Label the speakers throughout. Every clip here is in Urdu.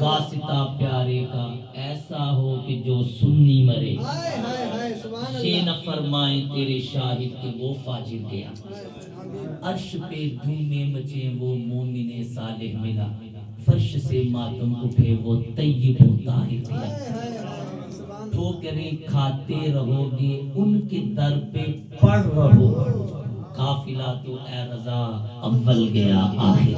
Speaker 1: واسطہ پیارے کا ایسا ہو کہ جو سنی مرے، یہ نہ فرمائیں تیرے شاہد کہ وہ فاجر گیا۔ عرش پہ دھومیں مچیں وہ مومن صالح ملا، فرش سے ماتم اٹھے وہ طیب و طاہر گیا۔ ٹھوکریں کھاتے رہو گے ان کے در پہ پڑھ رہو، قافلہ تو اے رضا اول گیا آخر۔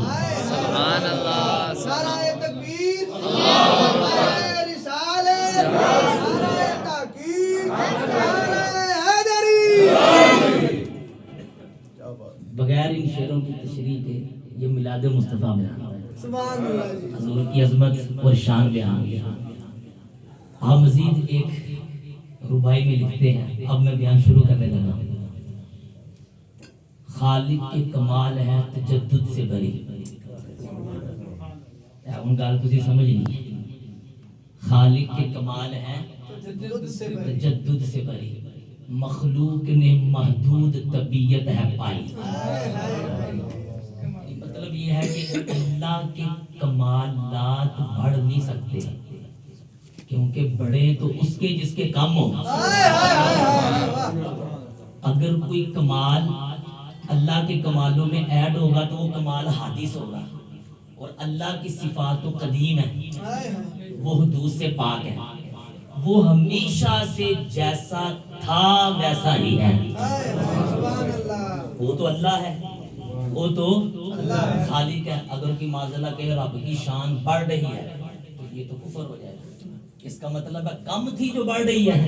Speaker 2: سبحان اللہ،
Speaker 3: نعرہ تکبیر، نعرہ رسالت، نعرہ تحقیق، نعرہ حیدری۔
Speaker 1: بغیر ان شعروں کی تشریح کے یہ میلاد مصطفیٰ بیان ہے،
Speaker 3: سبحان اللہ جی۔
Speaker 1: حضور کی عظمت اور شان بیان ہے۔ آپ مزید ایک ربائی میں لکھتے ہیں، اب میں بیان شروع کرنے لگا۔ خالق کے کمال ہے تجدد سے بری، ان گال تسی سمجھ نہیں۔ خالق کے کمال ہے تجدد سے بری، مخلوق نے محدود طبیعت ہے پائی۔ مطلب یہ ہے کہ اللہ کے کمالات بڑھ نہیں سکتے، کیونکہ بڑے تو اس کے جس کے کم ہو۔ اگر کوئی کمال اللہ کے کمالوں میں ایڈ ہوگا تو وہ کمال حادث ہوگا، اور اللہ کی صفات تو قدیم ہے، وہ حدوث سے پاک ہے، وہ ہمیشہ سے جیسا تھا ویسا ہی ہے۔ وہ تو اللہ ہے، وہ تو خالق ہے۔ اگر کوئی معاذاللہ کہ رب کی شان بڑھ رہی ہے تو یہ تو کفر ہو جائے گا، اس کا مطلب ہے کم تھی جو بڑھ رہی ہے۔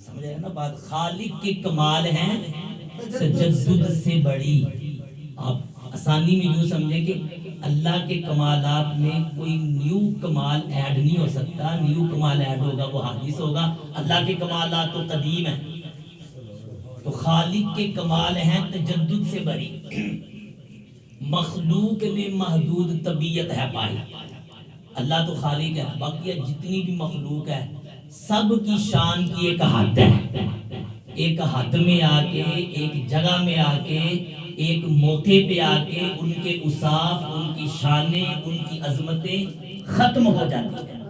Speaker 1: سمجھ رہے نا بات؟ خالق کے کمال ہیں تجدد سے بڑی۔ آپ آسانی میں یوں سمجھیں کہ اللہ کے کمالات میں کوئی نیو کمال ایڈ نہیں ہو سکتا، نیو کمال ایڈ ہوگا وہ حادث ہوگا، اللہ کے کمالات تو قدیم ہیں۔ تو خالق کے کمال ہیں تجدد سے بری، مخلوق نے محدود طبیعت ہے پائی۔ اللہ تو خالق ہے، باقی جتنی بھی مخلوق ہے سب کی شان کی ایک حد ہے۔ ایک حد میں آ کے، ایک جگہ میں آ کے، ایک موقع پہ آ کے ان کے اوصاف، ان کی شانیں، ان کی عظمتیں ختم ہو جاتی ہیں۔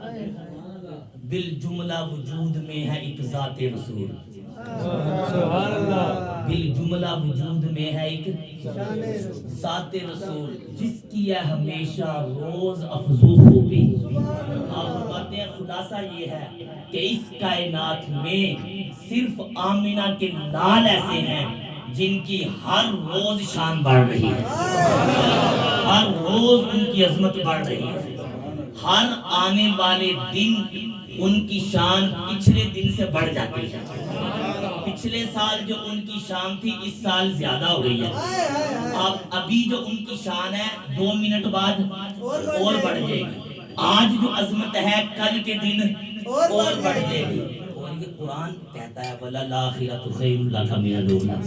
Speaker 1: بالجملہ وجود میں ہے ایک ذات رسول، بالجملہ وجود میں ہے ایک ذات رسول، جس کی ہے ہمیشہ روز افزو خوبی۔ آپ فرماتے ہیں خلاصہ یہ ہے کہ اس کائنات میں صرف آمنہ کے لال ایسے ہیں جن کی ہر روز شان بڑھ رہی ہے، ہر روز ان کی عظمت بڑھ رہی ہے، ہر آنے والے دن ان کی شان پچھلے دن سے بڑھ جاتی ہے۔ پچھلے سال جو ان کی شان تھی اس سال زیادہ ہو گئی ہے۔ اب ابھی جو ان کی شان ہے 2 منٹ بعد اور بڑھ جائے گی، آج جو عظمت ہے کل کے دن اور بڑھ جائے گی۔ اور یہ قرآن کہتا ہے وَلَلْآخِرَةُ خَيْرٌ لَكَ مِنَ الْأُولَىٰ،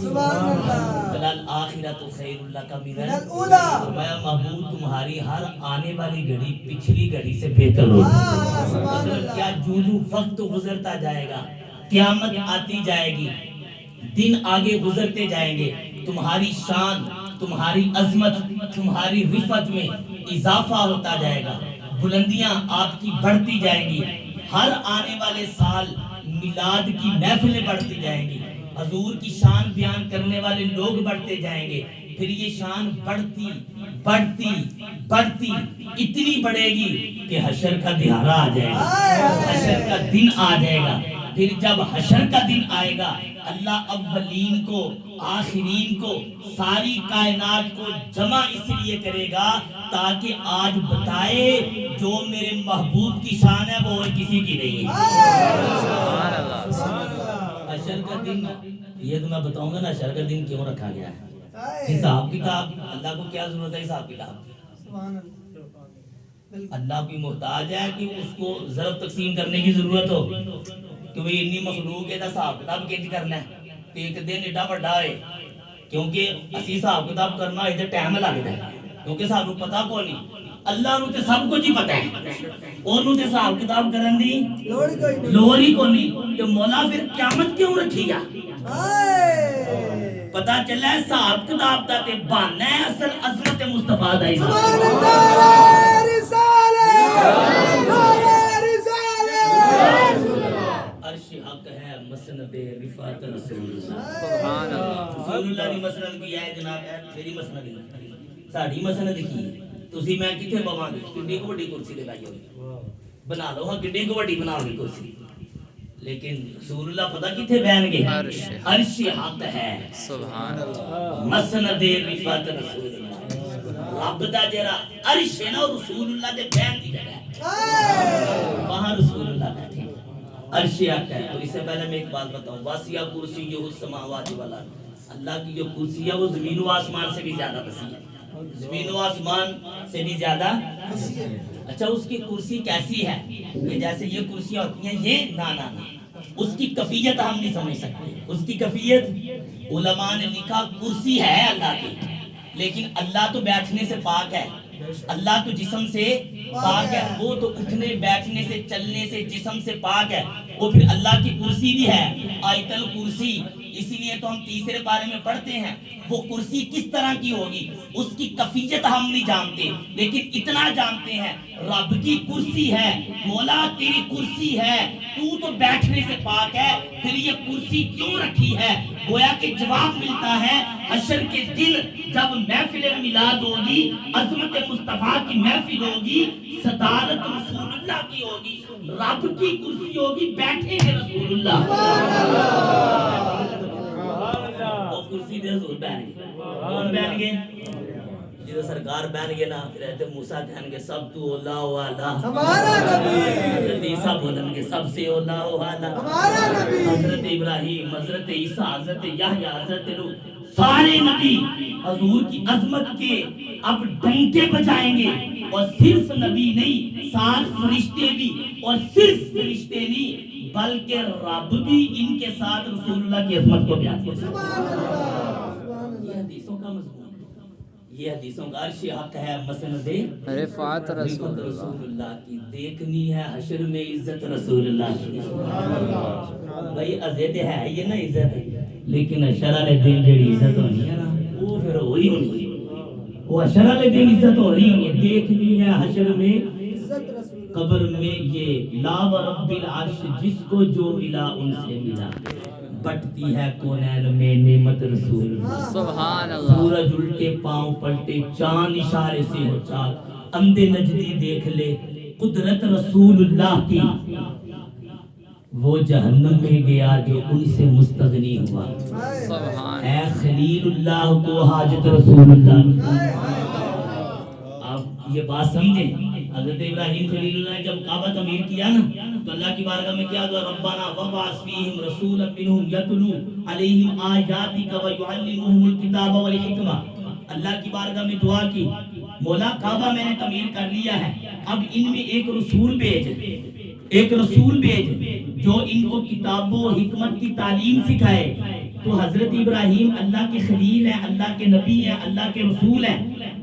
Speaker 1: وَلَلْآخِرَةُ خَيْرٌ لَكَ مِنَ الْأُولَىٰ۔ فرمایا محبوب تمہاری ہر آنے والی گھڑی پچھلی گھڑی سے بہتر ہوگی۔ مطلب کیا جو وقت گزرتا جائے گا، قیامت آتی جائے گی، دن آگے گزرتے جائیں گے، تمہاری شان، تمہاری عظمت، تمہاری رفعت میں اضافہ ہوتا جائے گا، بلندیاں آپ کی بڑھتی جائیں گی۔ ہر آنے والے سال میلاد کی محفلیں بڑھتی جائیں گی، حضور کی شان بیان کرنے والے لوگ بڑھتے جائیں گے، پھر یہ شان بڑھتی بڑھتی بڑھتی اتنی بڑھے گی کہ حشر کا دہاڑا آ جائے گا، حشر کا دن آ جائے گا۔ پھر جب حشر کا دن آئے گا اللہ اولین کو، آخرین کو، ساری کائنات کو جمع اس لیے کرے گا تاکہ آج بتائے جو میرے محبوب کی شان ہے وہ اور کسی کی نہیں ہے۔ حشر کا دن، یہ تو میں بتاؤں گا نا حشر کا دن کیوں رکھا گیا ہے۔ حساب کتاب اللہ کو کیا ضرورت ہے؟ حساب کتاب اللہ کی محتاج ہے کہ اس کو ضرب تقسیم کرنے کی ضرورت ہو کہ وہ اتنی مخلوق ہے، حساب کتاب کیسے کرنا ہے؟ ایک دن ایڈا بڑا ہے، کیونکہ اسی حساب کتاب کرنا ادھر ٹائم لگتا ہے، کیونکہ سانو پتا کو نہیں، اللہ نو تے سب کچھ ہی پتا ہے، اور نو تے حساب کتاب کرن دی لوڑ ہی کو نہیں۔ تو مولا پھر قیامت کیوں رکھی ہے؟ پتا چلا ہے حساب کتاب دا تے بہانہ ہے، اصل عظمت مصطفیٰ دا ہی۔
Speaker 3: سبحان اللہ، رسالت
Speaker 1: رفعت رسول اللہ
Speaker 2: سبحان اللہ
Speaker 1: رسول اللہ دی مسند کی ہے جناب ہے میری مسند ہے ساڈی مسند کی ہے تسی میں کتے بواں گے کڈی کو بڑی کرسی لگائی ہوئی بنا لو ہاں کڈی کو بڑی بناؤ گی کرسی لیکن رسول اللہ پتہ کتے بیان گے عرش حق ہے
Speaker 2: سبحان اللہ
Speaker 1: مسند رفعت رسول اللہ رب دا جڑا عرش ہے نا رسول اللہ دے بیان دی جگہ ہے وہاں رسول اللہ بیٹھے عرش حق ہے اور اس سے پہلے میں ایک بات بتاؤں واسیہ کرسی جو السماوات والارض اللہ کی جو کرسی ہے وہ زمین و آسمان سے بھی زیادہ وسیع ہے زمین و آسمان سے بھی زیادہ اچھا اس کی کرسی کیسی ہے کہ جیسے یہ کرسیاں ہوتی ہیں یہ نا اس کی کفیت ہم نہیں سمجھ سکتے اس کی کفیت علماء نے لکھا کرسی ہے اللہ کی لیکن اللہ تو بیٹھنے سے پاک ہے اللہ تو جسم سے پاک ہے وہ تو اٹھنے بیٹھنے سے چلنے سے جسم سے پاک ہے وہ پھر اللہ کی کرسی بھی ہے آیت الکرسی اسی لیے تو ہم تیسرے پارے میں پڑھتے ہیں وہ کرسی کس طرح کی ہوگی اس کی کفیت ہم نہیں جانتے لیکن اتنا جانتے ہیں رب کی کرسی ہے مولا تیری کرسی ہے تو تو بیٹھنے سے پاک ہے پھر یہ کرسی کیوں رکھی ہے گویا کہ جواب ملتا ہے حشر کے دن جب محفل میلاد ہوگی عظمت مصطفیٰ کی محفل ہوگی صدارت رسول اللہ کی ہوگی رب کی کرسی ہوگی بیٹھے گے رسول اللہ وہ کرسی دے حضور بیٹھ گئے کون بیٹھ گئے جدو سرکار بیٹھ گئے نا پھر حضرت موسیٰ کہن گے سب تو اولا والا
Speaker 3: ہمارا نبی
Speaker 1: حضرت عیسیٰ بولن گے سب سے اولا والا
Speaker 3: ہمارا نبی
Speaker 1: حضرت ابراہیم حضرت عیسیٰ حضرت یحییٰ حضرت نوح سارے نبی حضور کی عظمت کے اب ڈنکے بجائیں گے اور صرف نبی نہیں ساتھ فرشتے بھی اور صرف فرشتے نہیں بلکہ رب بھی ان کے ساتھ رسول اللہ کی عظمت کو بیان کرے یہ حدیثوں کا مضمون یہ حدیثوں کا عرش حق ہے مسند
Speaker 2: رفعت رسول
Speaker 1: اللہ کی دیکھنی ہے حشر میں عزت رسول اللہ کی بھائی عزت ہے یہ نا عزت ہے لیکن حشر والے دن جڑی عزت ہونی ہے نا وہ پھر وہی ہونی ہے وہ حشر والے دن عزت ہو رہی ہے دیکھنی ہے حشر میں قبر میں یہ لا و رب العرش جس کو جو ملا ان سے ملا بٹتی ہے کونین میں نعمت رسول
Speaker 2: سبحان اللہ
Speaker 1: سورج الٹے پاؤں پلٹے چاند اشارے سے ہو چاک اندھے نجدی دیکھ لے قدرت رسول اللہ کی وہ جہنم میں گیا جو ان سے مستغنی ہوا
Speaker 2: سبحان
Speaker 1: اے خلیل اللہ کو حاجت رسول اللہ آپ یہ بات سمجھیں حضرت ابراہیم خلیل اللہ نے جب کعبہ تعمیر کیا نا تو اللہ کی بارگاہ میں کیا دعا ربنا وبعث فیہم رسولا منہم یتلو علیہم آیاتک ویعلمہم الکتاب والحکمہ اللہ کی بارگاہ میں دعا کی مولا کعبہ میں نے تعمیر کر لیا ہے اب ان میں ایک رسول بھیج جو ان کو کتاب و حکمت کی تعلیم سکھائے تو حضرت ابراہیم اللہ کے خلیل ہیں اللہ کے نبی ہیں اللہ کے رسول ہیں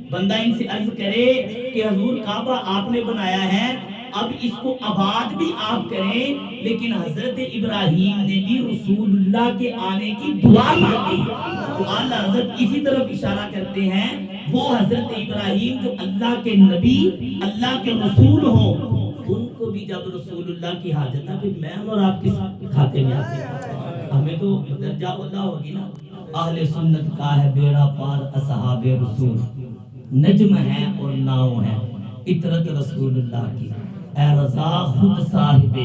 Speaker 1: بندہ ان سے عرض کرے کہ حضور کعبہ آپ نے بنایا ہے اب اس کو آباد بھی آپ کریں لیکن حضرت ابراہیم نے بھی رسول اللہ کے آنے کی دعا مانگی تو اعلیٰ حضرت اسی طرف اشارہ کرتے ہیں وہ حضرت ابراہیم جو اللہ کے نبی اللہ کے رسول ہوں ان کو بھی جب رسول اللہ کی حاجت ہے پھر میں اور آپ کس کھاتے میں آتے ہیں ہمیں تو درجہ اللہ ہوگی نا اہل سنت کا ہے بیڑا پار اصحاب رسول نجم ہے اور ناؤ ہے اطرت رسول اللہ کی اے رضا خود صاحب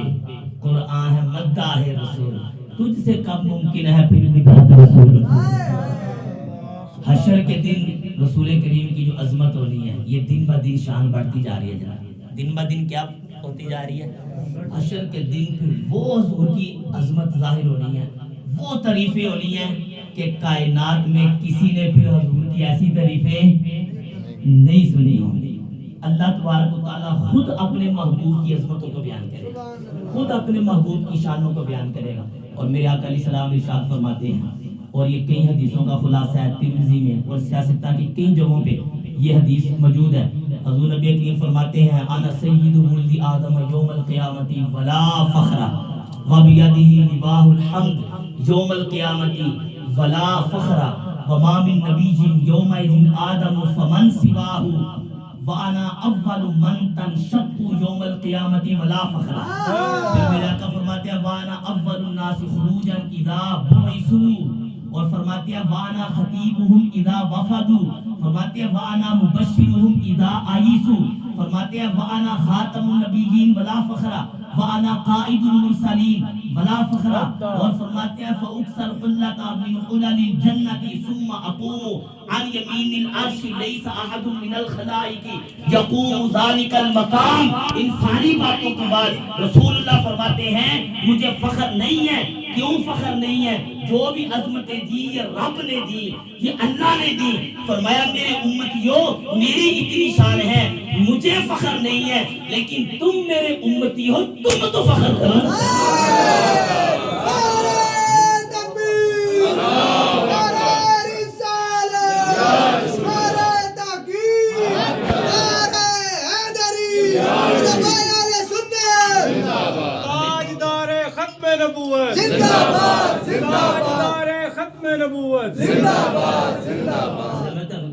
Speaker 1: قرآن ہے مداح رسول تجھ سے کب ممکن ہے پھر بدعت رسول حشر کے دن رسول کریم کی جو عظمت ہونی ہے یہ دن بہ دن شان بڑھتی جا رہی ہے جناب دن بہ دن کیا ہوتی جا رہی ہے حشر کے دن پھر وہ حضور کی عظمت ظاہر ہونی ہے وہ تعریفیں ہونی ہیں کہ کائنات میں کسی نے پھر حضور کی ایسی تعریفیں نہیں سنی ہوں گی اللہ تبارک و تعالیٰ خود اپنے محبوب کی عظمتوں کو بیان کرے گا خود اپنے محبوب کی شانوں کو بیان کرے گا اور میرے آقا علیہ السلام ارشاد فرماتے ہیں اور یہ کئی حدیثوں کا خلاصہ ہے ترمذی میں اور سیاستہ کی کئی جگہوں پہ یہ حدیث موجود ہے حضور نبی کریم فرماتے ہیں انا سید ولد آدم یوم القیامت ولا فخر وبیدہ لواء الحمد یوم القیامت ولا فخر وما من نبی یومئذ آدم فمن سواہ وانا اول من تنشق یوم القیامت ولا فخر. پھر میرے آقا فرماتے ہیں وانا اول الناس خروجا اذا بعثوا، اور فرماتے ہیں وانا خطیبہم اذا وفدوا، فرماتے ہیں وانا مبشرہم اذا آئیسوا، فرماتے ہیں وانا خاتم النبیین ولا فخر، وانا قائد المرسلین ولا فخر، اور فرماتے ہیں فاکسر حلتا من حلل الجنت ثم اقوم عن یمین العرش لیس احد من الخلائق یقوم ذلک المقام. ان ساری باتوں کے بعد رسول اللہ فرماتے ہیں مجھے فخر نہیں ہے. کیوں فخر نہیں ہے؟ جو بھی عظمتیں دی یہ رب نے دی، یہ اللہ نے دی. فرمایا میرے امتیوں میری اتنی شان ہے، مجھے فخر نہیں ہے، لیکن تم میرے امتی ہو، تم تو فخر کرو.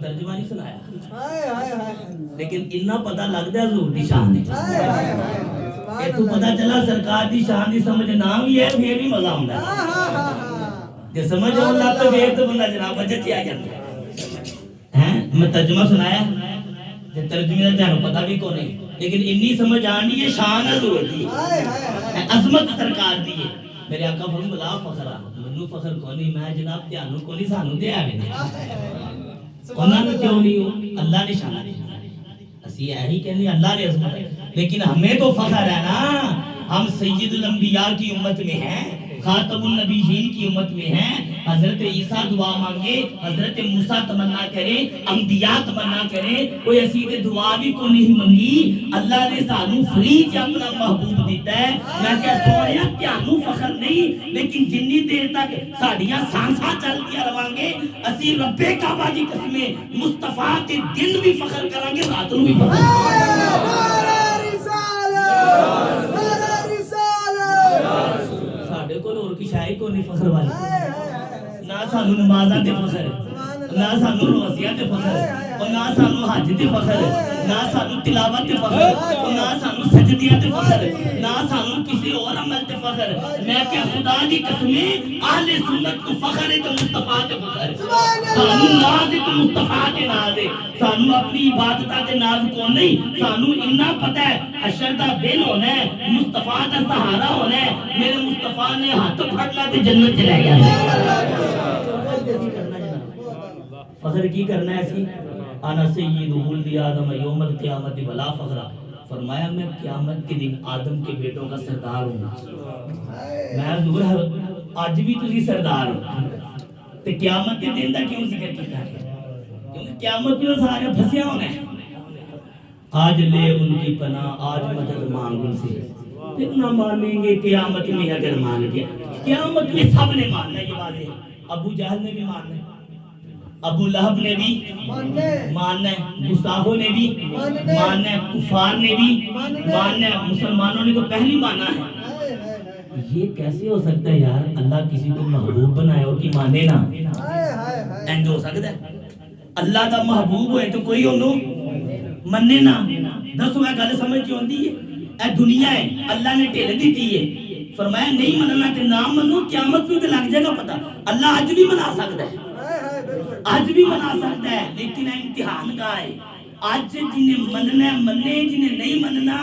Speaker 1: ترجمہ نہیں سنایا لیکن اتنا پتہ لگتا ہے حضور دی شان ہے. تو پتہ چلا سرکار دی شان دی سمجھ نہ بھی ہے پھر بھی مزہ آتا ہے. جب سمجھ آتا تو پھر تو بندہ جناب بجٹ آ جاتا ہے. میں ترجمہ سنایا ترجمے کا تمہیں پتہ بھی کون ہے، لیکن انی سمجھ آنی ہے شان حضور دی، عظمت سرکار دی ہے. میرے آقا فرمایا بلا فخر منو فخر کونی، میں جناب تھانوں کونی سانو دے آوے نے انہاں نوں کیوں نہیں ہو؟ اللہ نے شان دی. اسی یہی کہنے اللہ نے عظمت ہے، لیکن ہمیں تو فخر ہے نا، ہم سید الانبیاء کی امت میں ہیں، خاتم النبیین کی امت میں ہیں. حضرت عیسیٰ دعا مانگے، حضرت موسیٰ تمنا کرے، انبیاء تمنا کرے، کوئی اسی تے دعا بھی کو نہیں منگی. اللہ نے سانو فری چ اپنا محبوب دیتا ہے. میں کہ سونیا تانوں فخر نہیں، لیکن جنی دیر تک ساڈیاں سانساں چلدیاں رہاں گے اسی رب کعبہ دی قسم مصطفیٰ دے دن بھی فخر کران گے، رات نوں بھی فخر ساڈے کول اور کی شاعری کو نہیں فخر والی. نہ سانو نمازاں تے فخر ہے، نہ سانو روزیاں تے فخر ہے، اور نہ سانو حج تے فخر ہے، نہ سانو تلاوت تے فخر ہے، اور نہ سانو سجدیاں تے فخر ہے، نہ سانو کسی اور عمل تے فخر ہے. میں کہ خدا دی قسم اہل سنت کو فخر ہے تو مصطفیٰ تے فخر ہے. سانو ناز ہے تو مصطفیٰ تے ناز ہے. سانو اپنی عبادتاں تے ناز کو نہیں، سانو اتنا پتہ ہے حشر دا دن ہونا ہے، مصطفیٰ دا سہارا ہونا ہے. میرے مصطفیٰ نے ہاتھ پھڑنا تے جنت چلے گیا. فخر کی کرنا ہے اسی انا سید ولد آدم یوم القیامت ولا فخر. فرمایا میں قیامت کے دن آدم کے بیٹوں کا سردار ہوں گا. میں حضور آج بھی تسی سردار ہو تے قیامت کے دن دا کیوں ذکر کیتا ہے؟ کیونکہ قیامت میں سارے پھنسے ہونے ہیں. آج لے ان کی پناہ، آج مدد مانگ ان سے، پھر نہ مانیں گے قیامت میں اگر مان گیا. قیامت میں سب نے ماننا ہے، یہ بات ہے. ابو جہل نے بھی ماننا ہے، ابو لہب نے بھی ماننا ہے، گستاخوں نے بھی ماننا ہے، کفار نے بھی ماننا ہے، مسلمانوں نے تو پہلی مانا ہے. یہ کیسے ہو سکتا ہے یار؟ اللہ کسی کو محبوب بنائے اور کی مانے نہ، اینج ہو سکتا ہے؟ اللہ دا محبوب ہوئے تو کوئی انہوں مننے نہ. دسو میں گل سمجھ کیوں دی ہے؟ اے دنیا ہے، اللہ نے ٹھیل دیتی ہے. فرمایا نہیں مننا تے نہ منو، قیامت میں تے لگ جائے گا پتہ. اللہ اج بھی منا سکتا ہے، آج بھی منا سکتا ہے، لیکن امتحان کا ہے. آج جنہیں مننا ہے مننے، جنہیں نہیں مننا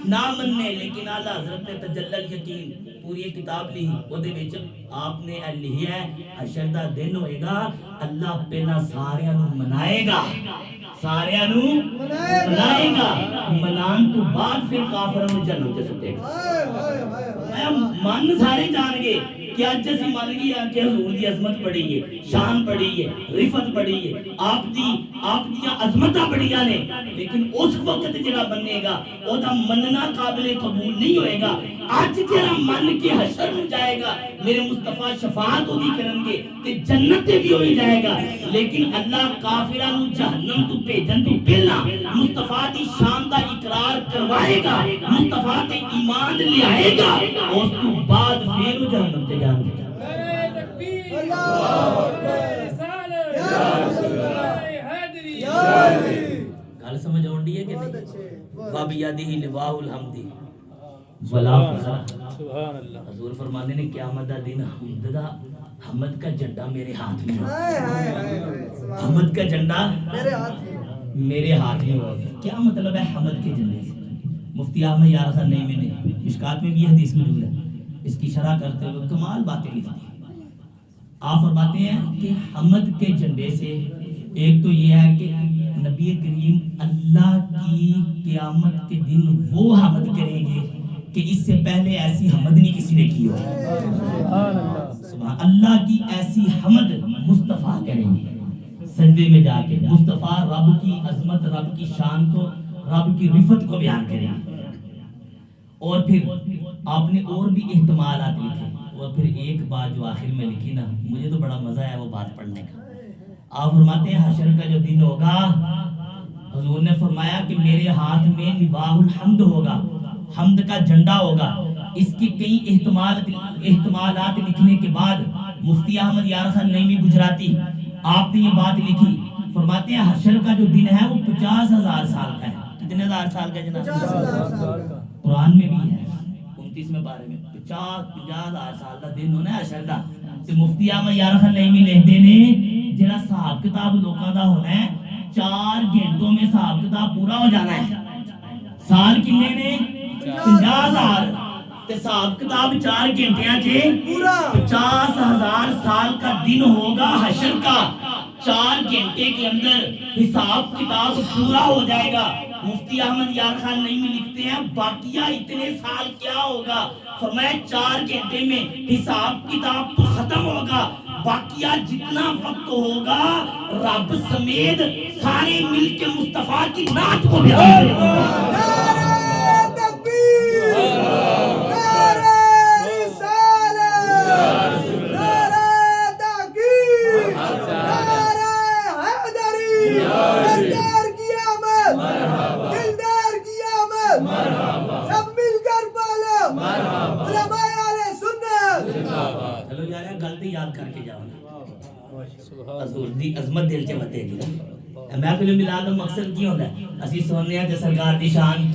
Speaker 1: نہ مننے. لیکن اعلیٰ حضرت نے تجلی یقین پوری کتاب لی، وہ دے وچ آپ نے لکھیا ہے حشر دا دن ہوئے گا، اللہ پہلا ساریاں نوں منائے گا، ساریاں نوں منائے گا، منان تو بعد پھر کافراں نوں جنت تے سٹے گا. من سارے جان گے کہ آج جیسی مان گیا کہ حضور دی عظمت پڑی ہے، شان پڑی ہے، رفت پڑی ہے، آپ دی عظمتہ پڑیاں نے. لیکن اس وقت جڑا بننے گا او دا مننا قابل قبول نہیں ہوئے گا. آج جڑا من کے حشر میں جائے گا، میرے مصطفیٰ شفاعت ہوگی کرن گے تے جنت تے بھی ہوئی جائے گا. لیکن اللہ کافراں نوں جہنم تو بھیجن تو پہلا مصطفیٰ دی شان دا اقرار کروائے گا، مصطفیٰ تے ایمان لے آئے گا، اس تو بعد پھر وہ جہنم تے جان گے. گل گل سمجھ آؤندی ہے کہ
Speaker 3: بہت
Speaker 1: نہیں؟
Speaker 3: اچھے
Speaker 1: وَبِيَدِهِ لِوَاءُ الْحَمْدِ وَلَا فَخْرَ.
Speaker 4: سبحان اللہ.
Speaker 1: حضور فرماتے ہیں قیامت دا دن حمد کا جھنڈا میرے ہاتھ میں ہوگا.
Speaker 3: ہائے ہائے ہائے ہائے سبحان اللہ.
Speaker 1: حمد کا جھنڈا
Speaker 3: میرے ہاتھ میں
Speaker 1: میرے ہاتھ میں ہوگا. کیا مطلب ہے حمد کے جھنڈے سے؟ مفتی احمد یار حسن نعیمی نے مشکات میں بھی حدیث موجود ہے، اس کی شرح کرتے ہوئے کمال باتیں لکھتی ہیں. آپ فرماتے ہیں کہ حمد کے جھنڈے سے ایک تو یہ ہے کہ نبی کریم اللہ کی قیامت کے دن وہ حمد کریں گے کہ اس سے پہلے ایسی حمد نہیں کسی نے کی ہو.
Speaker 4: سبحان اللہ.
Speaker 1: سبحان اللہ کی ایسی حمد مصطفیٰ کریں گے سجدے میں جا کے. مصطفیٰ رب کی عظمت، رب کی شان کو، رب کی رفت کو بیان کریں گے. اور پھر آپ نے اور بھی احتمالات لکھے، اور پھر ایک بات جو آخر میں لکھی نا، مجھے تو بڑا مزہ ہے وہ بات پڑھنے کا. آپ فرماتے ہیں حشر کا جو دن ہوگا، حضور نے فرمایا کہ میرے ہاتھ میں لواء الحمد ہوگا، حمد کا جھنڈا ہوگا. اس کی کئی احتمالات لکھنے کے بعد مفتی احمد یار حسن نعیمی گجراتی آپ نے یہ بات لکھی. فرماتے ہیں حشر کا جو دن ہے وہ 50,000 سال کا ہے. کتنے ہزار سال کا جناب؟
Speaker 3: 50,000 سال کا.
Speaker 1: قرآن میں بھی ہے 29ویں پارے میں 50,000 سال کا دن ہونا ہے حشر دا. تے مفتی احمد یار حسن نعیمی لکھتے نے جڑا حساب کتاب لوکاں دا ہونا ہے 4 گھنٹوں میں حساب کتاب پورا ہو جانا ہے. سال کنے نے 50,000 تے حساب کتاب 4 گھنٹیاں چ
Speaker 3: پورا
Speaker 1: 50,000 سال کا دن ہوگا حشر کا. 4 گھنٹے کے اندر حساب کتاب پورا ہو جائے گا. مفتی احمد یار خان نعیمی لکھتے ہیں باقیہ اتنے سال کیا ہوگا؟ فرمایا 4 گھنٹے میں حساب کتاب تو ختم ہوگا، باقیہ جتنا وقت ہوگا رب سمیت سارے مل کے مصطفیٰ کی نعت کو بیان کریں گے.
Speaker 3: نعرہ تکبیر، نعرہ رسالت، نعرہ تحقیق، نعرہ حیدری، سردار کی آمد، دلدار کی آمد، سب مل کر بولو علماء اہل سنت.
Speaker 1: چلو یار غلطی یاد کر کے جاؤ نا، حضور دی عظمت دل چ وتے گی. محفل میلاد دا مقصد کی ہوندا ہے؟ اسی سننے تے سرکار دی شان،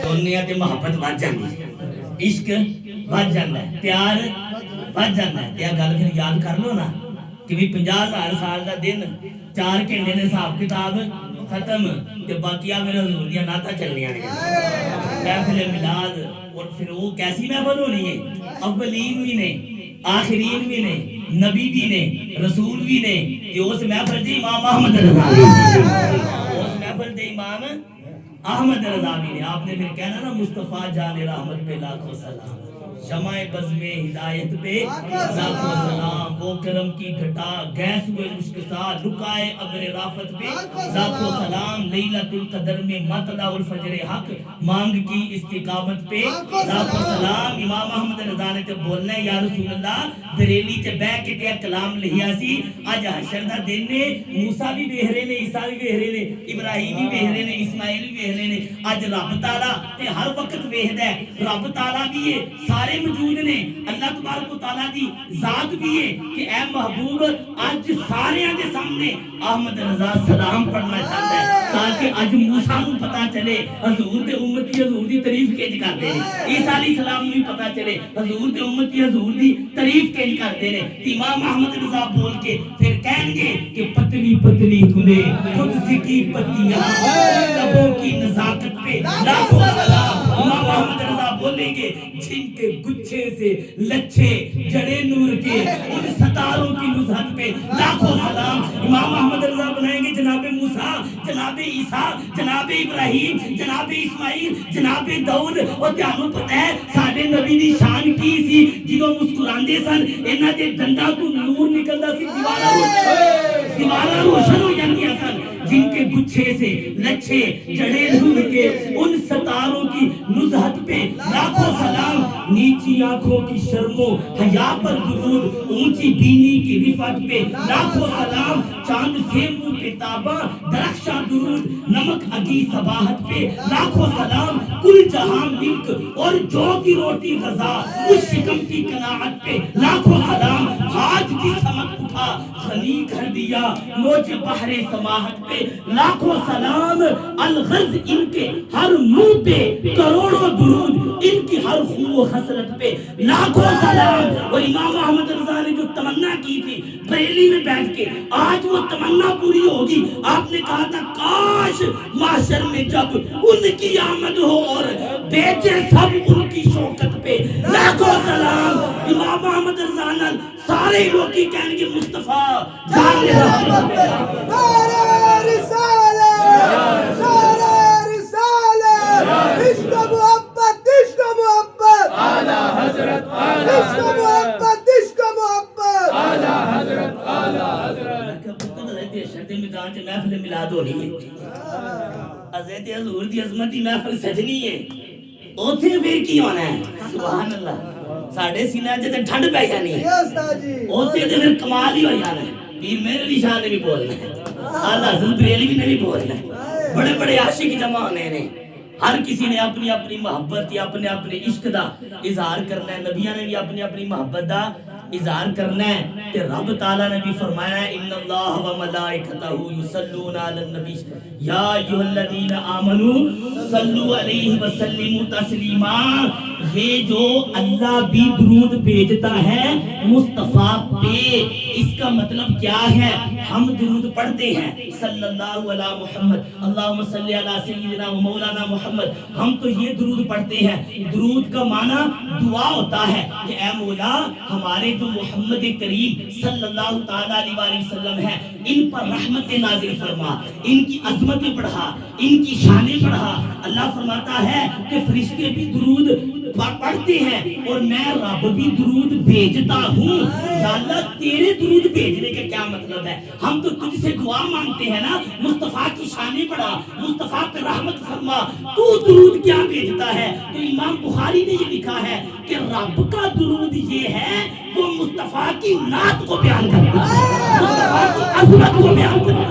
Speaker 1: سننے تے محبت ود جاندی ہے، عشق ود جاندا ہے، پیار ود جاندا ہے. تے گل پھر یاد کر لو نا کہ بھی 50,000 سال دا دن 4 گھنٹے دے حساب کتاب ختم تے باقیہ میرے حضور دیاں نعتاں چلنیاں نے. محفل میلاد اور پھر وہ کیسی محفل ہونی ہے؟ اولین بھی نے، آخرین بھی نے، نبی بھی نے، رسول بھی نے. کہ اس محفل دے امام احمد رضا بھی نے، اس محفل دے امام احمد رضا بھی نے. آپ نے پھر کہنا نا مصطفیٰ جان رحمت پہ لاکھوں سلام، شمع بز میں ہدایت پہ لاکھوں سلام، وہ کرم کی گھٹا گیس ہوئے مشک سا لکائے ابر رافت پہ لاکھوں سلام، لیلۃ القدر میں مطلع الفجر حق مانگ کی استقامت پہ لاکھوں سلام. امام احمد رضا نے تے بولنا ہے یا رسول اللہ بریلی تے بہ کے تے کلام لکھیا سی. اج حشر دا دن نے، موسیٰ بھی ویکھ رہے نے، عیسیٰ بھی ویکھ رہے نے، ابراہیم بھی ویکھ رہے نے، اسماعیل بھی ویکھ رہے نے. اج رب تعالیٰ تے ہر وقت ویکھدا ہے، رب تعالیٰ بھی ہے، سارے موجود نے. اللہ تبارک و تعالیٰ دی ذات بھی ہے کہ اے محبوب اج سارے دے سامنے احمد رضا سلام پڑھنا چاہتا ہے تاکہ اج موسیٰ نو پتہ چلے حضور دے امتی حضور دی تعریف کیج کرتے ہیں. عیسیٰ علیہ السلام نو بھی پتہ چلے حضور دے امتی حضور دی تعریف کیج کرتے ہیں. امام احمد رضا بول کے پھر کہیں گے کہ پتلی پتلی کھلے خود کی پتیاں لبوں کی نزاکت پہ لاکھوں سلام. امام احمد رضا بولیں گے جن کے گچھے سے لچھے جڑے نور کے ان ستاروں کی نزہت پہ لاکھوں سلام. امام احمد رضا بنائیں گے جناب موسیٰ، جناب عیسیٰ، جناب ابراہیم، جناب اسماعیل، جناب داؤد. اور تانوں پتہ ہے ساڈے نبی دی شان کی سی؟ جدوں مسکراندے سن انہاں دے دنداں تو نور نکلدا سی، دیواراں روشن ہو جاندیاں سن. جن کے گچھے سے لچھے جڑے نور کے ان ستاروں کی نزہت پہ لاکھوں سلام. نیچی آنکھوں کی شرم و حیا پر درود، اونچی بینی کی رفعت پہ لاکھوں سلام. چاند سے منہ پہ تاباں درخشاں درود، نمک اگی صباحت پہ لاکھوں سلام. کل جہاں ملک اور جو کی روٹی غذا، اس شکم کی قناعت پہ لاکھوں سلام. آج جس سمت اٹھا غنی کر دیا موج بحر سماحت پہ لاکھوں سلام الغرض ان کے ہر منہ پہ کروڑوں درود ان کی ہر خو و خصلت پہ لاکھوں سلام. اور امام احمد رضا نے جو تمنا کی تھی بریلی میں بیٹھ کے آج وہ تمنا پوری ہوگی. آپ نے کہا تھا کاش محشر میں جب ان کی آمد ہو اور بیچے سب ان کی شوکت پہ لاکھوں سلام. امام احمد رضا نال سارے لوگ کی کہیں گے مصطفیٰ جان لے
Speaker 3: نعرہ رسالت نعرہ رسالت عشق محبت عشق محبت
Speaker 4: اعلی حضرت
Speaker 3: عشق محبت عشق محبت
Speaker 4: اعلی حضرت اعلی حضرت
Speaker 1: شرط میدان سے محفل میلاد ہو رہی ہے. حضرت حضور دی عظمت دی محفل سجنی ہے اوتھے پھر کی ہونا ہے. سبحان اللہ. ساڈے سینے تے ٹھنڈ پی جانی ہے
Speaker 3: یا استاد جی
Speaker 1: اوتھے تے پھر کمال ہی ہو جانا ہے. پیر میرے علی شاہ نے بھی بولنا ہے اعلیٰ حضرت بریلوی نے بھی بولنا ہے. بڑے بڑے عاشق جمع ہونے نے ہر کسی نے اپنی اپنی محبت یا اپنے اپنے عشق دا اظہار کرنا ہے. نبیاں نے بھی اپنی اپنی محبت دا اظہار کرنا ہے. تے رب تعالیٰ نے بھی فرمایا ہے ان اللہ و ملائکتہ یصلون علی النبی یا ایھا الذین آمنوا صلو علیہ وسلموا تسلیما. یہ جو اللہ بھی درود بھیجتا ہے مصطفیٰ پہ اس کا مطلب کیا ہے؟ ہم درود پڑھتے ہیں صلی اللہ علی محمد اللہم صلی علی سیدنا و مولانا محمد. ہم تو یہ درود پڑھتے ہیں. درود کا معنی دعا ہوتا ہے کہ اے مولا ہمارے جو محمد کریم صلی اللہ تعالیٰ علیہ وسلم ہے ان پر رحمت نازل فرما, ان کی عظمت بڑھا, ان کی شانیں بڑھا. اللہ فرماتا ہے کہ فرشتے بھی درود پڑھتے ہیں اور میں رب بھی درود بھیجتا ہوں. یا اللہ تیرے درود بھیجنے کا کیا مطلب ہے؟ ہم تو تجھ سے دعا مانگتے ہیں نا مصطفیٰ کی شانیں بڑھا, مصطفیٰ پہ رحمت فرما, تو درود کیا بھیجتا ہے؟ تو امام بخاری نے یہ لکھا ہے کہ رب کا درود یہ ہے وہ مصطفیٰ کی نعت کو بیان کرتا ہے, مصطفیٰ کی عظمت کو بیان کرتا ہے.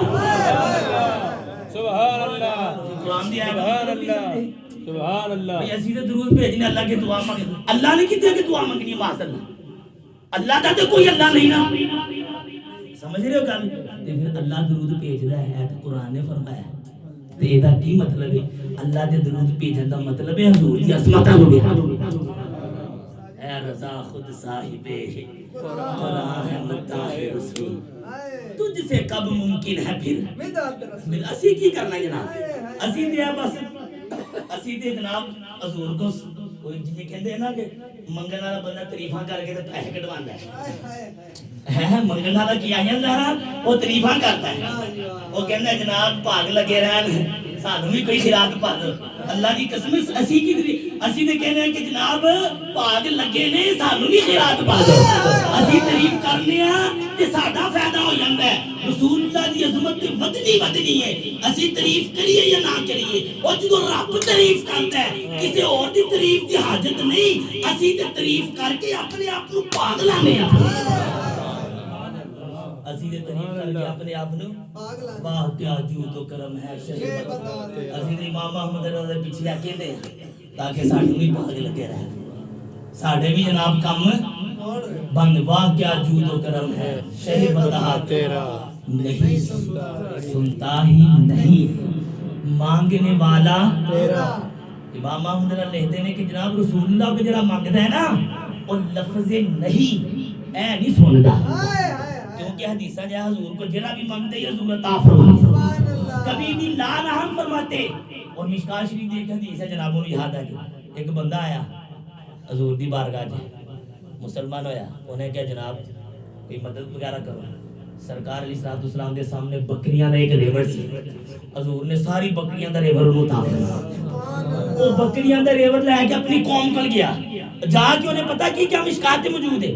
Speaker 4: سبحان اللہ
Speaker 1: قرآن دی آیت
Speaker 4: سبحان اللہ سبحان اللہ.
Speaker 1: بھئی اسی تے درود بھیجنے اللہ کے دعا مانگے. اللہ نے کتنے کے دعا مانگنی ہے معاذ اللہ. اللہ دا تو کوئی اللہ نہیں نا. سمجھ رہے ہو گل؟ تے پھر اللہ درود بھیجدا ہے تے قرآن نے فرمایا تے ایدا کی مطلب ہے؟ اللہ دے درود بھیجن دا مطلب ہے حضور دی عظمتاں نو بیان. اے رضا خود صاحب قرآن ہے مداح رسول تجھ سے کب ممکن ہے پھر
Speaker 3: مداد رسول
Speaker 1: اسی کی کرنا جناب اسی تے بس اسی تے جناب حضور کو کوئی جی کہندے ہیں نا کہ منگن والا بندہ تعریفاں کر کے تے پیسے کٹواندا ہے منگن والا کی آ جاندا ہے وہ تعریفاں کرتا ہے وہ کہندا ہے جناب بھاگ لگے رہن سانوں بھی کوئی خیرات پا دو. اللہ کی قسم اسی تے کہنے ہیں کہ جناب بھاگ لگے نے سانوں بھی خیرات پا دو. اسی تعریف کرنے ہیں تے ساڈا فائدہ ہو جاندا ہے. رسول اللہ دی عظمت تے ودنی ہے. اسی تعریف کریے یا نہ کریے اور جدوں رب تعریف کرتا ہے کسی اور دی تعریف دی حاجت نہیں. اسی تے تعریف کر کے اپنے آپ کو بھاگ لانے ہیں. اسی دے تعریف کر کے اپنے آپ نو واہ کیا جود و کرم ہے شریف. اسی دے امام احمد رضا دے پیچھے کہندے ہیں تاکہ ساڈے بھی بھاگ لگے رہے ساڈے بھی جناب کم بند. واہ کیا جود و کرم ہے شہ بتا تیرا نہیں سنتا ہی نہیں مانگنے والا تیرا. امام احمد رضا لکھتے ہیں کہ جناب رسول اللہ کو جڑا مانگدا ہے نا وہ لفظ نہیں اے نہیں سندا کیونکہ حدیثہ جائے حضور کو جڑا بھی مانگتے ہی حضور عطا فرماتے کبھی بھی لا نہم فرماتے. اور مشکاہ شریف دی ایک حدیث ہے جنابوں نے یاد ہے کہ ایک بندہ آیا حضور دی بارگاہ جی مسلمان ہویا انہیں کہا جناب کوئی مدد وغیرہ کرو. سرکار علیہ السلام دے سامنے بکریاں دا ایک ریوڑ سی. حضور نے ساری بکریاں دا ریوڑ انہوں عطا فرمایا. وہ بکریاں دا ریوڑ لے کے اپنی قوم کل گیا جا کے انہیں پتا کی کیا مشکات موجود ہے.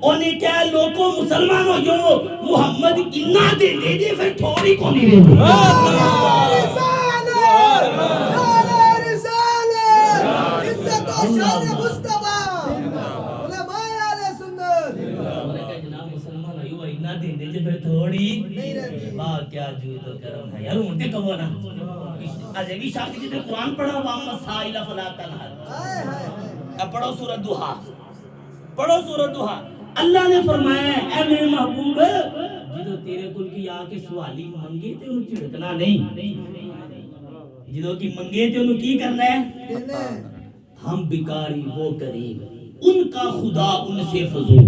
Speaker 1: انہیں کیا لوگوں مسلمان ہو جو محمد انہا دے دے دے پھر تھوڑی کو نہیں دے دے.
Speaker 3: نعرہ رسالت عزت و شان مصطفیٰ علماء اہل سنت.
Speaker 1: جناب مسلمان ہو انہا دے دے دے پھر تھوڑی
Speaker 3: نہیں رہتی.
Speaker 1: واہ کیا جود و کرم ہے. یار اونتے کہو نا عجیبی شاکر جی نے قرآن پڑھا وَأَمَّا السَّائِلَ فَلَا تَنْهَرْ. پڑھو سورۃ دوحہ پڑھو سورۃ دوحہ. اللہ نے فرمایا اے میرے محبوب جدو تیرے کل کی آ کے سوالی منگے تے انہوں چھڑکنا نہیں، جدو کی منگے تے انہوں کی کرنا ہے؟ ہم بیکاری وہ کریم ان کا خدا ان سے فضول،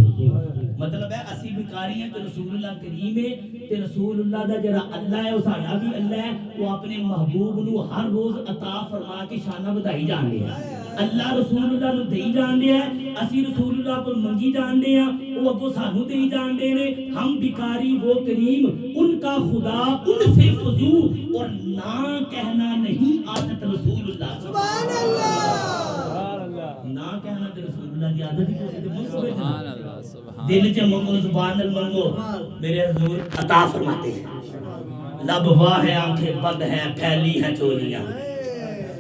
Speaker 1: مطلب ہے اسی بیکاری ہیں کہ رسول اللہ کریم ہے تے رسول اللہ دا جڑا اللہ ہے وہ ساڈا بھی اللہ ہے، وہ اپنے محبوب نو ہر روز عطا فرما کے شانہ بدائی جان دے ہیں، اللہ رسول اللہ نو دئی جان دے ہیں، اسی رسول اللہ کو منگی جان دے ہیں، وہ اگو سانو دئی جان دے نے، ہم بیکاری وہ کریم ان کا خدا ان سے فضول، اور نہ کہنا نہیں عادت رسول اللہ،
Speaker 3: سبحان اللہ،
Speaker 1: نہ کہنا تے رسول اللہ دی عادت ہی کوئی تے منصوبے
Speaker 2: سبحان اللہ سبحان
Speaker 1: دل چ منگو زبان ال منگو، میرے حضور عطا فرماتے ہیں، لب واہ ہے آنکھیں بند ہیں پھیلی ہیں چولیاں،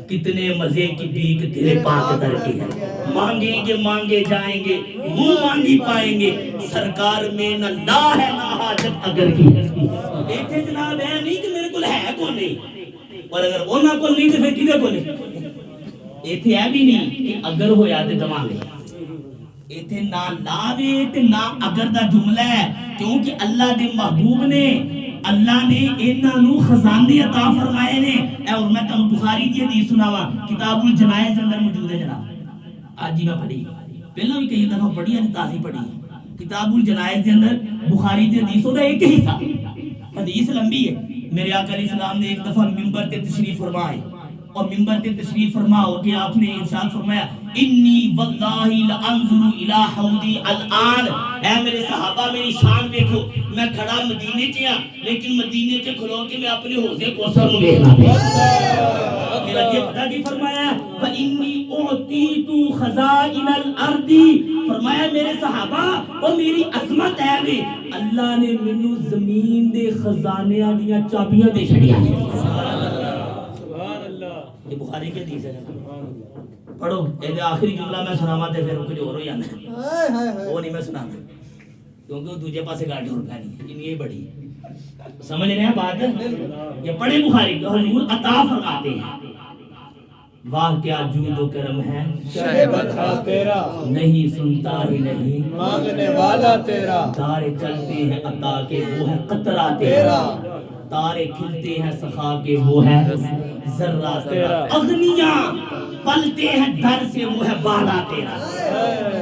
Speaker 1: کتنے مزے کی بیک تیرے پاک در کی ہے، مانگیں گے مانگے جائیں گے منہ مانگی پائیں گے، سرکار میں نہ لا ہے نہ حاجت اگر کی، ایتھے جناب ہے نہیں کہ میرے کول ہے کو نہیں، اور اگر انہاں کو نہیں تے پھر کدے کو نہیں، ایتھے ہے بھی نہیں کہ اگر ہویا تے دماغے، ایتھے نہ لاوے تے نہ اگر دا جملہ ہے، کیونکہ اللہ دے محبوب نے اللہ نے انہاں نو خزانے عطا فرمائے نے، اور میں تانوں بخاری دی حدیث سناواں، کتاب الجنائز اندر موجود ہے جناب، آج ہی میں پڑھی، پہلا بھی کئی دفعہ پڑھی ہے تازی پڑھی، کتاب الجنائز دے اندر بخاری دی حدیث دا ایک حصہ، حدیث لمبی ہے، میرے آقا علیہ السلام نے ایک دفعہ منبر تے تشریف فرمائے، اور منبر تے تشریف فرما ہو کہ آپ نے ارشاد فرمایا انی واللہ لانظر الی حوضی الان، اے میرے صحابہ میری شان دیکھو، میں کھڑا مدینے چ ہاں لیکن مدینے چ کھلو کے میں اپنے حوض کوثر نو دیکھنا پیا، پھر اگے پتہ کی فرمایا فانی اعطیت خزائن الارض، فرمایا میرے صحابہ او میری عظمت ہے وے اللہ نے مینوں زمین دے خزانیاں دیاں چابیاں دے چھڑیاں، یہ بخاری کے حدیث ہے، پڑھو یہ آخری جملہ میں سناواں تے پھر کچھ اور ہو جانا ہے، وہ نہیں میں سنانا کیونکہ وہ دوسرے پاسے گاڑی ہو پانی یہ بڑی سمجھ رہے ہیں بات، یہ پڑھے بخاری کو حضور عطا فرماتے ہیں، واہ کیا جود و کرم ہے
Speaker 4: شہبت ہا تیرا،
Speaker 1: نہیں سنتا ہی نہیں
Speaker 4: مانگنے والا تیرا،
Speaker 1: تارے چلتے ہیں عطا کے وہ ہے قطرہ تیرا، تارے کھلتے ہیں سخا کے وہ ہے ذرہ تیرا، اغنیاء پلتے ہیں در سے وہ ہے بالا تیرا،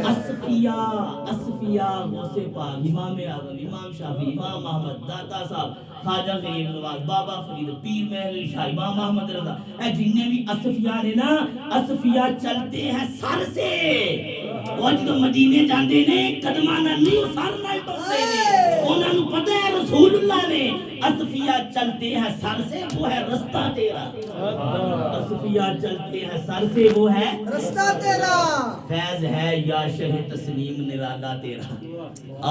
Speaker 1: اصفیاء غوث پاک، امام اعظم، امام شافعی، امام احمد، داتا صاحب، خواجہ غریب نواز، بابا فرید، پیر محل شاہ، امام احمد رضا، اے جنہیں بھی اصفیاء نے نا، اصفیاء چلتے ہیں سر سے، وہ جدو مدینے جاندے نے قدمانہ نہیں سر نال ٹوٹے نے، انہاں نوں پتہ ہے رسول اللہ نے اصفیاء چلتے ہیں سر سے وہ ہے رستہ تیرا، اصفیاء چلتے ہیں سر سے وہ ہے
Speaker 3: رستہ تیرا،
Speaker 1: فیض ہے یا شہ تسلیم نرالا تیرا،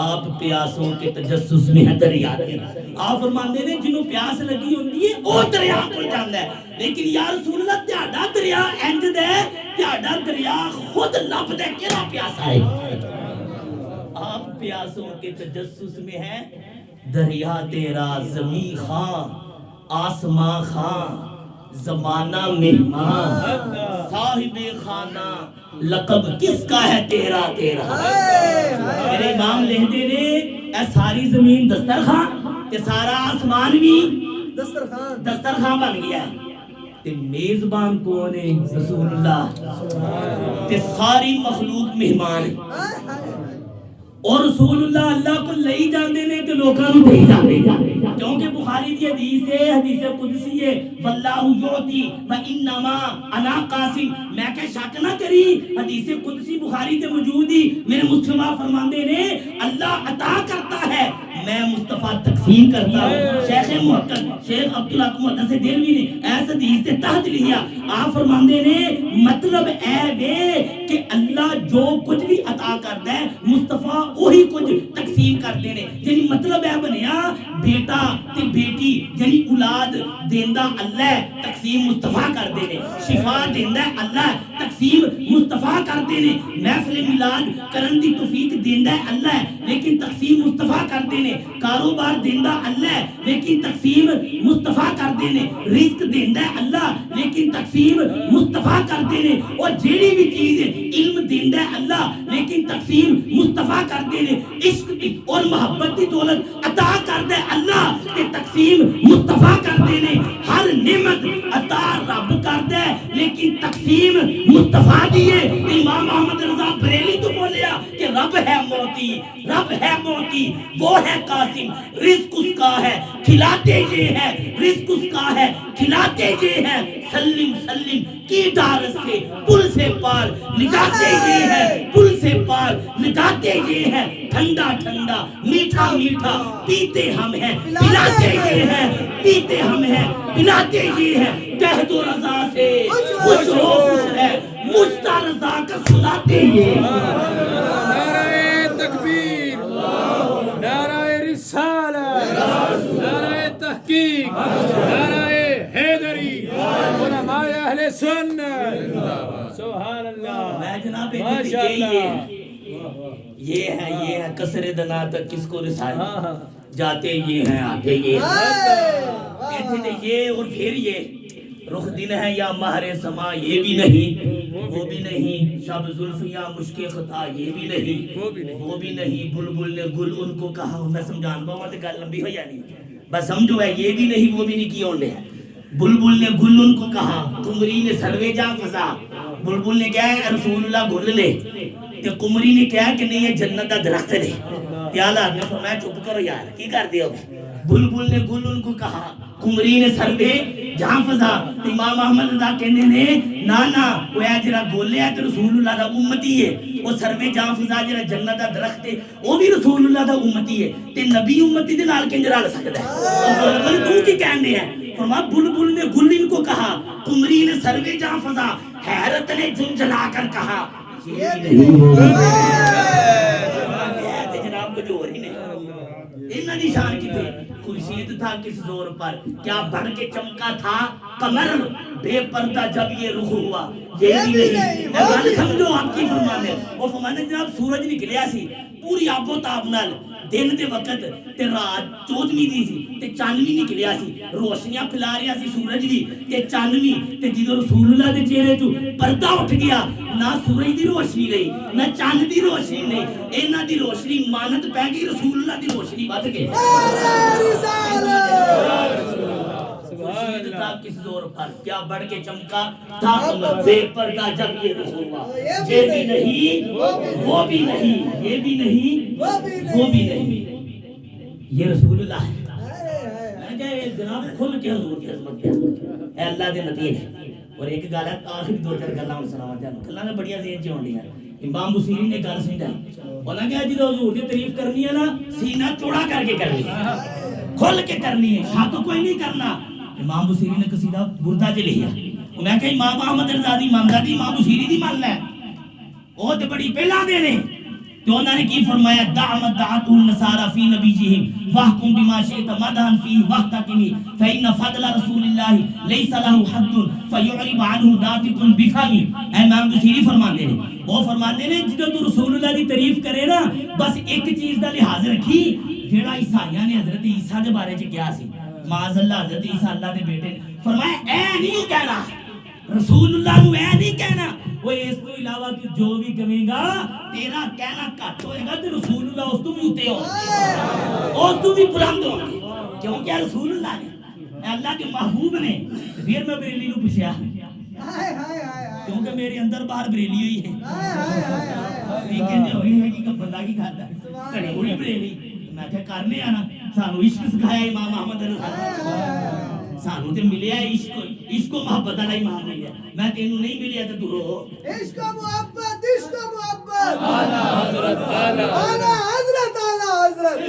Speaker 1: آپ پیاسوں کے تجسس میں ہے دریا تیرا، آپ فرماندے نے جنہوں پیاس لگی ہوندی ہے او دریا کو جاندا ہے، لیکن یا رسول اللہ تہاڈا دریا انج دے، تہاڈا دریا خود لب دے کیڑا پیاسا ہے، آپ پیاسوں کے تجسس میں ہے دریا تیرا، زمین خاں آسمان خاں زمانہ مہمان صاحب خانہ لقب کس کا ہے تیرا تیرا، میرے امام لکھتے نے اے ساری زمین دسترخوان تے سارا آسمان بھی دسترخوان بن گیا ہے، تے میزبان کون ہے رسول اللہ، تے ساری مخلوق مہمان ہے، اور رسول اللہ کو لئی جاندے نے تے لوکاں نوں دئی جاندے، کیونکہ بخاری دی حدیث ہے، حدیث قدسی ہے، واللہ یعطی وانما انا قاسم، میں کہ شک نہ کری، حدیث قدسی بخاری تے موجود ہی، میرے مصطفیٰ فرماندے نے اللہ عطا کرتا ہے میں مصطفیٰ تقسیم کرتا ہوں، شیخ محقق شیخ عبدالحق محدث دہلوی نے ایس حدیث سے تحت لیا، آپ فرماندے نے مطلب اے وے کہ اللہ جو کچھ بھی عطا کرتا ہے مصطفیٰ وہی کچھ تقسیم کرتے ہیں، یعنی مطلب ہے بنیا بیٹا تے بیٹی یعنی اولاد دیندا اللہ تقسیم مصطفیٰ کر دے، شفا دیندا اللہ تقسیم مصطفیٰ کرتے نے محفل میلاد کرن دی توفیق دیندا ہے اللہ ہے لیکن تقسیم مصطفیٰ کرتے نے کاروبار دیندا اللہ ہے لیکن تقسیم مصطفیٰ کرتے نے رزق دیندا ہے اللہ لیکن تقسیم مصطفیٰ کرتے نے اور جیڑی بھی چیز ہے علم دیندا ہے اللہ لیکن تقسیم مصطفیٰ کرتے نے عشق دی اور محبت دی دولت عطا کردا ہے اللہ تے تقسیم مصطفیٰ کرتے نے ہر نعمت عطا رب کردا ہے لیکن تقسیم مصطفیٰ دی ہے امام احمد رضا بریلی تو بولیا کہ رب ہے موتی وہ ہے قاسم رزق اس کا ہے کھلاتے یہ ہے رزق اس کا ہے کھلاتے یہ ہے سلم کی ڈار سے پل سے پار لگاتے یہ ہے پل سے پار لگاتے یہ ہے ٹھنڈا میٹھا پیتے ہم ہیں پلاتے یہ ہے پیتے ہم ہیں پلاتے یہ ہے کہہ دو رضا سے خوش ہو خوش ہے مجھتا رضا کا سناتے یہ
Speaker 4: نعرہ تکبیر نعرہ رسالہ نعرہ تحقیق نعرہ حیدری علماء اہل سنت سبحان اللہ
Speaker 1: میں جناب
Speaker 4: ماشاءاللہ
Speaker 1: یہ ہے کسر دنا تک کس کو رسالہ جاتے یہ ہیں آتے یہ ہیں یہ اور پھر یہ رخ دن ہے یا مہر سما یہ بھی نہیں وہ بھی نہیں شب زلف یا مشک خطا یہ بھی نہیں وہ بھی نہیں بلبل نے گل ان کو کہا میں سمجھان باؤں تے گل لمبی ہو جانی بس سمجھو ہے یہ بھی نہیں وہ بھی نہیں کیوں لے بلبل نے گل ان کو کہا قمری نے سروے جا فضا بلبل نے کہا ہے رسول اللہ گل لے کہ قمری نے کہا کہ نہیں یہ جنت دا درخت لے پیالہ نے فرمایا چپ کرو یار کی کر دیا بلبل نے گل ان کو کہا قمری نے سروے جہاں فضا امام احمد رضا کہنے نے نانا وہ ہے جرا گولے ہے تو رسول اللہ دا امتی ہے وہ سروے جہاں فضا جرا جنت دا درخت ہے وہ بھی رسول اللہ دا امتی ہے تے نبی امتی دے نال کنج رل سکدا ہے بلبل تو کی کہنے ہیں فرمایا بلبل نے گل ان کو کہا قمری نے سروے جہاں فضا حیرت نے جھنجھلا کر کہا جناب کو جو ہی نہیں انہاں دی شان کی تھے خورشید تھا کس زور پر کیا بڑھ کے چمکا تھا قمر بے پردہ جب یہ رخ ہوا یہ بھی نہیں گل سمجھو آپ کی فرمانے وہ فرمانے جناب سورج نکلیا سی پوری آب و تاب نال دن دے وقت تے رات 14ویں دی سی تے چاندنی نکلیا سی روشنیاں پھیلا رہیا سی سورج بھی تے چاندنی تے جدوں رسول اللہ دے چہرے تو پردہ اٹھ گیا نہ سورج دی روشنی رہی نہ چاند دی روشنی نہیں انہاں دی روشنی مانت پہ گئی رسول اللہ دی روشنی ود گئی خورشید تھا کس زور پر کیا بڑھ کے چمکا تھا قمر بے پردہ جب یہ رخ ہوا یہ بھی نہیں وہ بھی نہیں یہ بھی نہیں وہ بھی نہیں یہ رسول اللہ ہے میں کہا جناب کھل کے حضور کی عظمت پہ اے اللہ دے نتیجے اور ایک گل ہے آخری دو چار گلاں سناواں تانوں گلاں نے بڑیاں ذہن چ ہوندیاں امام بصیری نے گل سمجھائی انہاں کہا جدوں حضور دی تعریف کرنی ہے نا سینہ چوڑا کر کے کرنی ہے کھل کے کرنی ہے شک کوئی نہیں کرنا امام بصیری نے قصیدہ بردہ چ لکھیا انہاں کہا امام احمد رضا دی ماندا دی امام بصیری دی مان لے او تے بڑی پہلا دے نے تو انہوں نے کی فرمایا دعمت دعاتو النصارى فی نبیجہم وحکم بما شئت مدہن فی وحتکمی فإن فضل رسول اللہ لیس له حد فیعرب عنہ دافق بفہمی امام بصیری فرماندے نے وہ فرماندے نے جدو تو رسول اللہ دی تعریف کرے نا بس ایک چیز دا لحاظ رکھی جیڑا عیسائیاں نے حضرت عیسیٰ دے بارے چ کیا سی معاذ اللہ حضرت عیسیٰ اللہ دے بیٹے فرمایا اے نہیں کہنا رسول اللہ نو اے نہیں کہنا وہ اس تو علاوہ کہ جو بھی کہیں گا تیرا کہنا کٹ ہوئے گا تو رسول اللہ اس تو بھی اتے ہو اس تو بھی بلند ہو کیونکہ رسول اللہ نے اللہ کے محبوب نے پھر میں بریلی نو پوچھا کیونکہ میرے اندر باہر بریلی ہوئی ہے لیکن جو ہوئی ہے کہ بندہ کی کھاتا ہے کڑے ہوئی بریلی میں کہا کرنے آنا سانو عشق سکھایا امام احمد رضا سانو تے ملیا عشق و محبت والا امام ملیا میں تینوں نہیں ملیا تے تو رو
Speaker 3: عشق و محبت
Speaker 4: اعلیٰ حضرت
Speaker 3: اعلیٰ حضرت اعلیٰ حضرت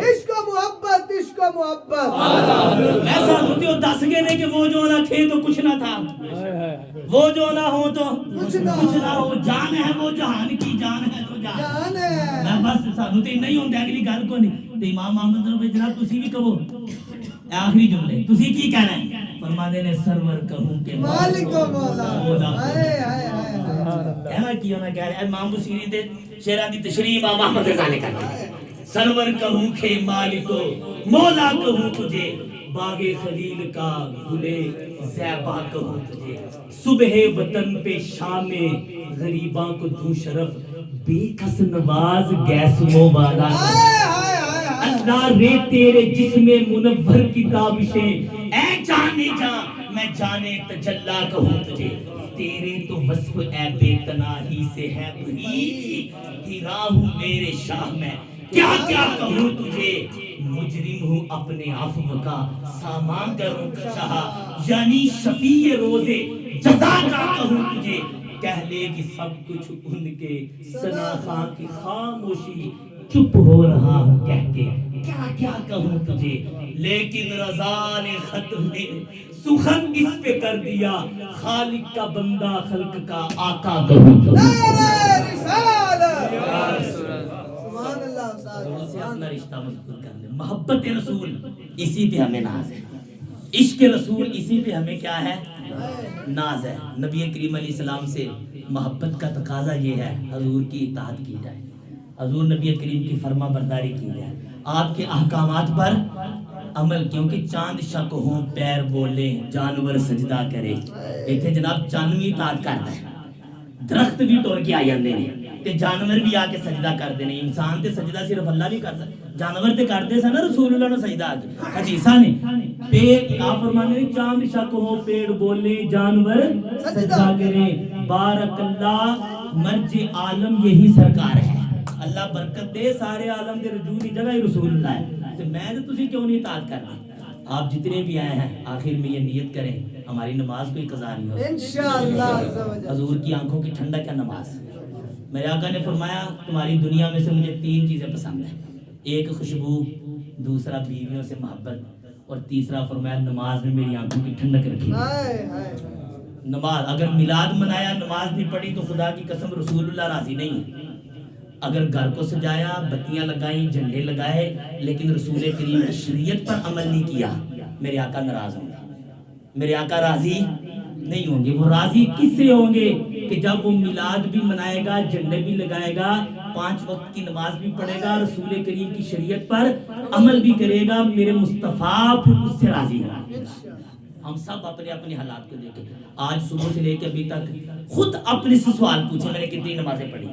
Speaker 4: عشق و محبت
Speaker 3: عشق و محبت
Speaker 1: میں سانو تے دس گئے نے کہ وہ جو نہ تھے تو کچھ نہ تھا وہ جو نہ ہو تو کچھ نہ ہو جان ہے وہ جہان کی جان ہے تو جان ہے میں بس سانو تے نہیں ہوندے اگلی گل کو نہیں تے امام احمد رضا جناب تسی بھی کہو آخری جملے تسی کی کہنا ہے فرماتے نے سرور کہوں کہ
Speaker 3: مالک و مولا
Speaker 1: مولا
Speaker 3: ہائے ہائے ہائے
Speaker 1: کہنا کیوں نہ کہہ رہے امام بصیری دے شیران دی تشریح امام احمد رضا نے کر دی سرور کہوں کہ مالک و مولا کہوں تجھے باغ خلیل کا گلے زیبا کہوں تجھے صبح وطن پہ شام غریباں کو دوں شرف بے کس نواز گیسموں والا اللہ رے تیرے جسم منور کی تابشیں اے جانے جا میں جانے تجلا کہوں تجھے تیرے تو وصف اے بے تناہی سے ہے بھری ہیرا ہوں میرے شاہ میں کیا کیا کہوں تجھے مجرم ہوں اپنے عفو کا سامان کروں شاہ یعنی شفیع روزے جزا کا کہوں تجھے کہہ لے گی سب کچھ ان کے ثنا خاں کی خاموشی چپ ہو رہا ہوں کہہ کے کیا کیا کہوں تجھے لیکن رضا نے ختم نے سخن اس پہ کر دیا خالق کا بندہ خلق کا آقا کہوں تجھے
Speaker 3: نعرہ رسالت
Speaker 2: یا رسول اللہ
Speaker 3: سبحان اللہ
Speaker 1: سے
Speaker 3: استاد
Speaker 1: اپنا رشتہ مضبوط کر لیں محبت رسول اسی پہ ہمیں ناز ہے عشق رسول اسی پہ ہمیں کیا ہے ناز ہے نبی کریم علیہ السلام سے محبت کا تقاضا یہ ہے حضور کی اطاعت کی جائے حضور نبی کریم کی فرما برداری کی جائے آپ کے احکامات پر عمل کیونکہ چاند شک ہوں پیر بولے جانور سجدہ کرے ایتھے جناب چاند بھی اطاعت کرتا ہے درخت بھی ٹور کے آ جاندے نے تے جانور بھی آ کے سجدہ کرتے نے انسان تے سجدہ صرف اللہ نہیں کر سکتا جانور تے کرتے سن رسول اللہ نے سجدہ حدیثاں نے پیڑ آپ فرمانے ہیں چاند شک ہو پیڑ بولے جانور سجدہ کرے بارک اللہ مرج عالم یہی سرکار ہے اللہ برکت دے سارے عالم دے رجوع دی جگہ ہی رسول اللہ ہے تے میں تے تسی کیوں نہیں اطاعت کرتے آپ جتنے بھی آئے ہیں آخر میں یہ نیت کریں ہماری نماز کوئی قضا نہیں ہو
Speaker 3: انشاءاللہ عز و جل
Speaker 1: حضور کی آنکھوں کی ٹھنڈک ہے نماز میرے آقا نے فرمایا تمہاری دنیا میں سے مجھے 3 چیزیں پسند ہیں ایک خوشبو دوسرا بیویوں سے محبت اور تیسرا فرمایا نماز میں میری آنکھوں کی ٹھنڈک رکھی
Speaker 3: ہائے ہائے
Speaker 1: نماز اگر میلاد منایا نماز نہیں پڑھی تو خدا کی قسم رسول اللہ راضی نہیں ہے اگر گھر کو سجایا بتیاں لگائیں جھنڈے لگائے لیکن رسول کریم کی شریعت پر عمل نہیں کیا میرے آقا ناراض ہوں گے میرے آقا راضی نہیں ہوں گے وہ راضی کس سے ہوں گے کہ جب وہ میلاد بھی منائے گا جھنڈے بھی لگائے گا 5 وقت کی نماز بھی پڑھے گا رسول کریم کی شریعت پر عمل بھی کرے گا میرے مصطفیٰ پھر اس سے راضی ہوں ہم سب اپنے اپنے حالات کو دیکھیں آج صبح سے لے کے ابھی تک خود اپنے سے سوال پوچھیں میں نے کتنی نمازیں پڑھی